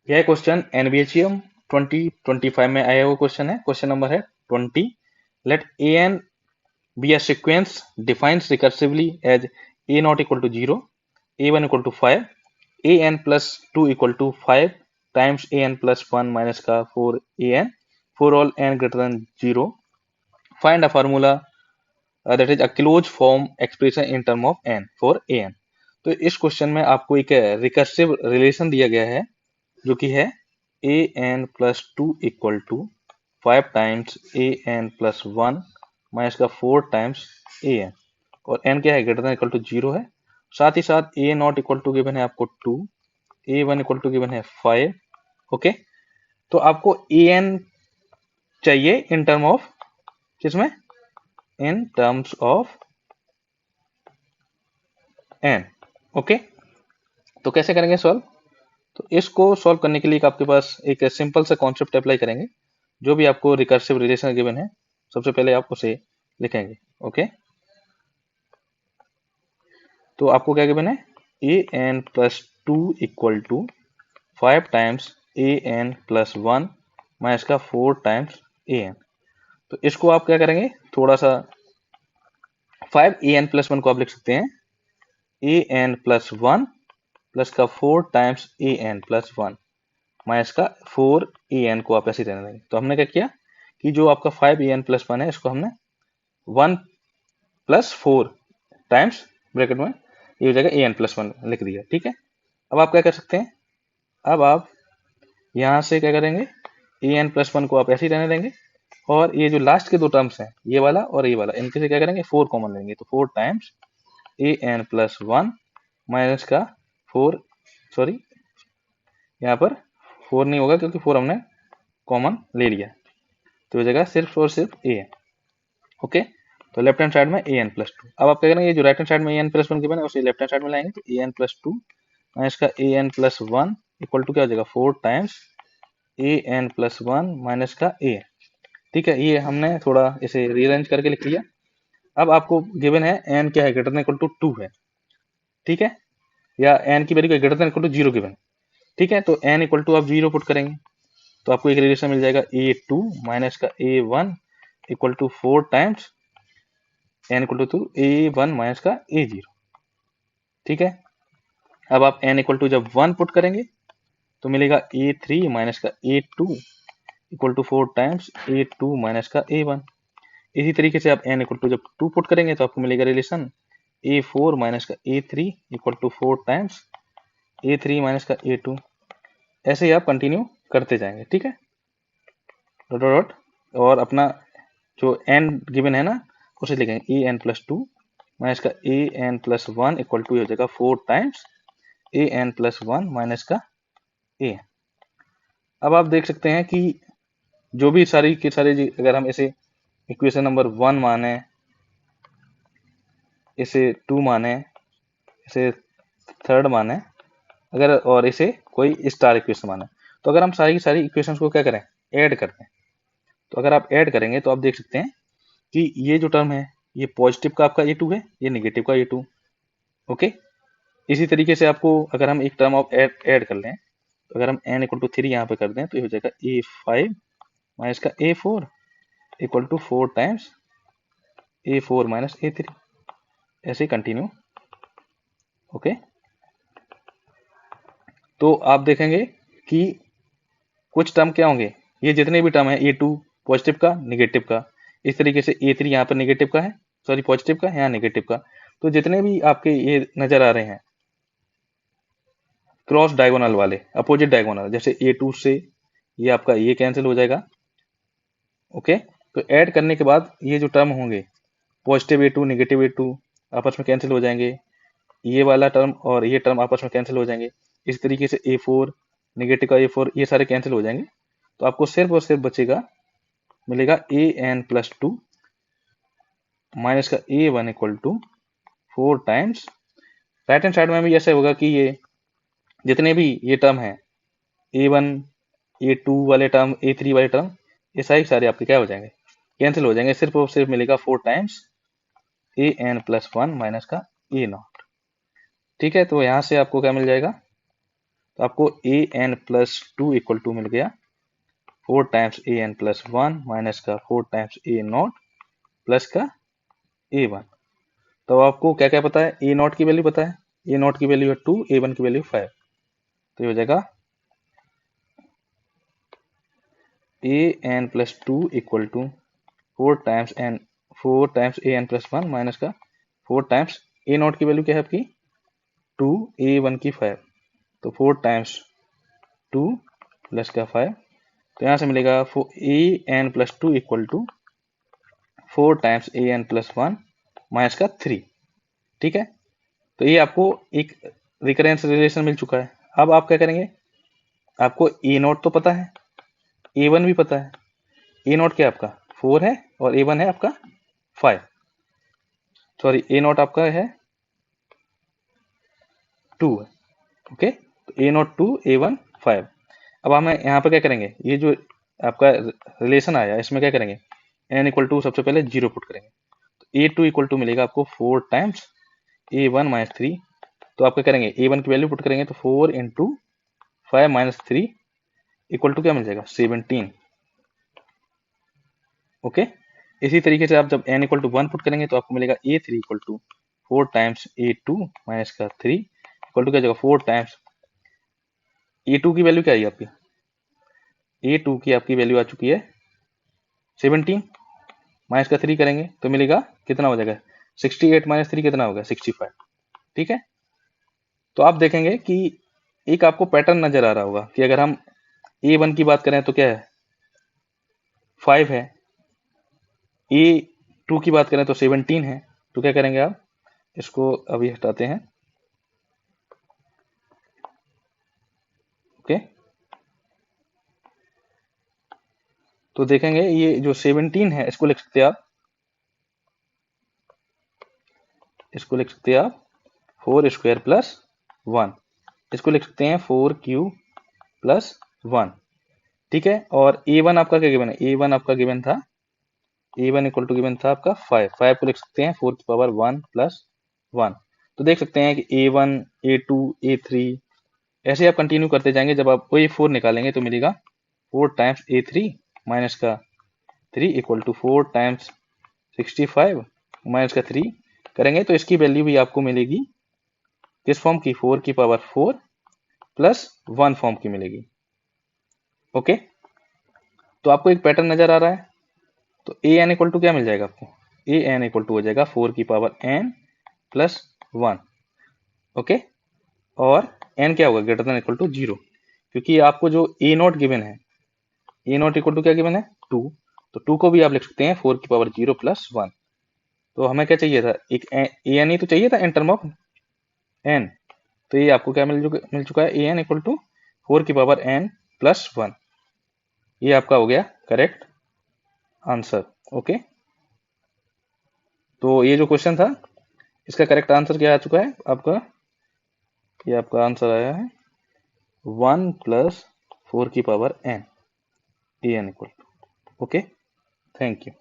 यह question NBHM 2025 में आया हुआ क्वेश्चन है। क्वेश्चन नंबर है 20। Let a n be a sequence defines recursively as a not equal to 0, a1 equal to 5, an plus 2 equal to 5 times an plus 1 minus का 4 an for all n greater than 0. Find a formula that is a closed form expression in term of n for an. तो इस question में आपको एक recursive relation दिया गया है जो कि है A N plus two equal to 5 times A N plus 1 minus का 4 टाइम्स ए एन, और एन क्या है, ग्रेटर देन इक्वल टू 0 है। साथ ही साथ ए नॉट इक्वल टू गिवन है आपको 2, ए वन इक्वल टू गिवन है 5। ओके, तो आपको ए एन चाहिए इन टर्म ऑफ किसमें, in terms of n. Okay, तो कैसे करेंगे सॉल्व? तो इसको सॉल्व करने के लिए आपके पास एक सिंपल सा कॉन्सेप्ट अप्लाई करेंगे। जो भी आपको रिकर्सिव रिलेशन गिवन है सबसे पहले आप उसे लिखेंगे। ओके, तो आपको क्या गिवन है, A N plus two equal to 5 times A N plus 1 minus का 4 टाइम्स ए एन। तो इसको आप क्या करेंगे, थोड़ा सा 5 ए एन प्लस 1 को आप लिख सकते हैं ए एन प्लस 1 प्लस का 4 times A N plus 1 minus का 4 ए एन को आप ऐसे रहने देंगे। तो हमने क्या किया कि जो आपका 5 ए एन प्लस 1 है इसको हमने 1 प्लस 4 टाइम्स ब्रैकेट में ये हो जाएगा ए एन प्लस 1 लिख दिया। ठीक है, अब आप क्या कर सकते हैं, अब आप यहाँ से क्या करेंगे, ए एन प्लस 1 को आप ऐसे ही रहने देंगे, और ये जो लास्ट के दो टर्म्स हैं ये वाला और ये वाला, इनके से क्या करेंगे 4 कॉमन लेंगे। तो 4 times A N plus 1 minus का 4, सॉरी यहाँ पर 4 नहीं होगा क्योंकि 4 हमने कॉमन ले लिया, तो हो जाएगा सिर्फ और सिर्फ ए एन। ओके, तो लेफ्ट हैंड साइड में ए एन प्लस 2। अब आप क्या करेंगे, ये जो राइट हैंड साइड में ए एन प्लस 1 गिवन है उसे लेफ्ट हैंड साइड में लाएंगे। तो ए एन प्लस 2 माइनस का A N plus 1 equal to क्या हो जाएगा 4 times A N plus 1 minus का ए एन। ठीक है, ये हमने थोड़ा इसे रीअरेंज करके लिख लिया। अब आपको गिवन है एन क्या है, ग्रेटर देन इक्वल टू 2 है। ठीक है, या एन की value greater than equal to 0 given. ठीक है, तो एन इक्वल टू आप 0 पुट करेंगे तो आपको एक रिलेशन मिल जाएगा ए टू माइनस का A one equal to 4 times N equal to A one minus का ए जीरो। ठीक है, अब आप एन इक्वल टू जब 1 पुट करेंगे तो मिलेगा ए थ्री माइनस का A two equal to 4 times A two minus का ए वन। इसी तरीके से आप एन इक्वल टू जब 2 पुट करेंगे तो आपको मिलेगा रिलेशन ए फोर माइनस का A three equal to 4 times A three minus का ए टू। ऐसे ही आप कंटिन्यू करते जाएंगे। ठीक है, डॉट डॉट डॉट, और अपना जो एन गिवन है ना उसे लिखेंगे A N plus two minus का A N plus one equal to हो जाएगा 4 times A N plus one minus का ए एन। अब आप देख सकते हैं कि जो भी सारी के सारे अगर हम इसे इक्वेशन नंबर 1 माने, इसे 2 माने, इसे थर्ड माने, अगर और इसे कोई स्टार इक्वेशन माने, तो अगर हम सारी की सारी इक्वेशंस को क्या करें, ऐड करते हैं, तो अगर आप ऐड करेंगे तो आप देख सकते हैं कि ये जो टर्म है ये पॉजिटिव का आपका ए टू है, ये निगेटिव का ए टू। ओके, इसी तरीके से आपको अगर हम एक टर्म ऑफ ऐड कर लें, तो अगर हम एन इक्वल टू 3 यहाँ पे कर दें तो ये हो जाएगा ए फाइव माइनस का A four equal to 4 times A four minus A three. ऐसे ही कंटिन्यू। ओके, तो आप देखेंगे कि कुछ टर्म क्या होंगे, ये जितने भी टर्म है ए टू पॉजिटिव का निगेटिव का, इस तरीके से ए थ्री यहाँ पर निगेटिव का है, सॉरी पॉजिटिव का, यहाँ निगेटिव का। तो जितने भी आपके ये नजर आ रहे हैं क्रॉस डायगोनल वाले, अपोजिट डायगोनल, जैसे ए टू से ये आपका ये कैंसिल हो जाएगा। ओके, तो ऐड करने के बाद ये जो टर्म होंगे positive a two negative a two आपस में कैंसिल हो जाएंगे, ये वाला टर्म और ये टर्म आपस में कैंसिल हो जाएंगे। इस तरीके से ए फोर निगेटिव का ए फोर ये सारे कैंसिल हो जाएंगे। तो आपको सिर्फ और सिर्फ बचेगा, मिलेगा A N plus two minus का A one equal to 4 times, right hand side में भी ऐसा होगा कि ये जितने भी ये टर्म है ए वन ए टू वाले टर्म ए थ्री वाले टर्म ये सारे आपके क्या हो जाएंगे, कैंसिल हो जाएंगे। सिर्फ और सिर्फ मिलेगा 4 times A N plus one minus का ए नॉट। ठीक है, तो यहाँ से आपको क्या मिल जाएगा, तो आपको A N plus two equal to मिल गया 4 times A N plus one minus का 4 टाइम्स ए नॉट प्लस का ए वन। तो आपको क्या क्या पता है, ए नॉट की वैल्यू पता है, ए नॉट की वैल्यू है 2, ए वन की वैल्यू 5। तो ये हो जाएगा A N plus two equal to 4 times A N plus one minus का 4 टाइम्स ए नॉट की वैल्यू क्या है आपकी 2, ए वन की 5। तो 4 टाइम्स 2 प्लस का 5। तो यहाँ से मिलेगा A N plus two equal to 4 times A N plus one minus का 3। ठीक है, तो ये आपको एक रिकरेंस रिलेशन मिल चुका है। अब आप क्या करेंगे, आपको ए नॉट तो पता है, ए वन भी पता है। ए नॉट क्या आपका 4 है और ए वन है आपका 5, सॉरी ए नॉट आपका है 2 है। ओके, तो ए नॉट 2, ए वन 5। अब हम यहाँ पे क्या करेंगे, ये जो आपका रिलेशन आया इसमें क्या करेंगे, एन इक्वल टू सबसे पहले 0 पुट करेंगे। तो ए टू इक्वल टू मिलेगा आपको 4 टाइम्स ए वन माइनस 3। तो आप क्या करेंगे, ए वन की वैल्यू पुट करेंगे तो 4 इंटू 5 माइनस 3 इक्वल टू क्या मिल जाएगा 17। ओके, इसी तरीके से आप जब n इक्वल टू 1 पुट करेंगे तो आपको मिलेगा A three equal to 4 times A two minus का 3 इक्वल टू क्या जाएगा 4 टाइम्स ए टू की वैल्यू क्या आई आपकी, ए टू की आपकी वैल्यू आ चुकी है 17 माइनस का 3 करेंगे तो मिलेगा कितना हो जाएगा 68 माइनस 3 कितना होगा 65। ठीक है, तो आप देखेंगे कि एक आपको पैटर्न नजर आ रहा होगा कि अगर हम ए वन की बात करें तो क्या है 5 है, ए टू की बात करें तो 17 है। तो क्या करेंगे आप, इसको अभी हटाते हैं। ओके, तो देखेंगे ये जो 17 है इसको लिख सकते हैं आप, इसको लिख सकते हैं आप 4 स्क्वायर प्लस 1, इसको लिख सकते हैं 4 क्यू प्लस 1। ठीक है, और ए वन आपका क्या गिवन है, ए वन आपका गिवन था, ए वन इक्वल टू गिवन था आपका 5, 5 को लिख सकते हैं 4 की पावर 1 प्लस 1। तो देख सकते हैं कि A one A two A three ऐसे आप कंटिन्यू करते जाएंगे। जब आप वही 4 निकालेंगे तो मिलेगा 4 टाइम्स ए थ्री माइनस का 3 इक्वल टू 4 टाइम्स 65 माइनस का 3 करेंगे तो इसकी वैल्यू भी आपको मिलेगी किस फॉर्म की, 4 की पावर 4 प्लस 1 फॉर्म की मिलेगी। ओके, तो आपको एक पैटर्न नजर आ रहा है। तो ए एन इक्वल टू क्या मिल जाएगा आपको, ए एन इक्वल टू हो जाएगा 4 की पावर एन प्लस 1। ओके, और एन क्या होगा ग्रेटर देन इक्वल टू 0, क्योंकि आपको जो ए नॉट गिवन है, ए नॉट इक्वल टू क्या गिवन है 2, तो 2 को भी आप लिख सकते हैं 4 की पावर 0 प्लस 1। तो हमें क्या चाहिए था, एक ए एन ही तो चाहिए था इन टर्म ऑफ एन। तो ये आपको क्या मिल चुका है, ए एन इक्वल टू 4 की पावर एन प्लस 1। ये आपका हो गया करेक्ट आंसर। ओके, तो ये जो क्वेश्चन था इसका करेक्ट आंसर क्या आ चुका है आपका, ये आपका आंसर आया है 1 प्लस 4 की power n, a n equal to. Okay, thank you.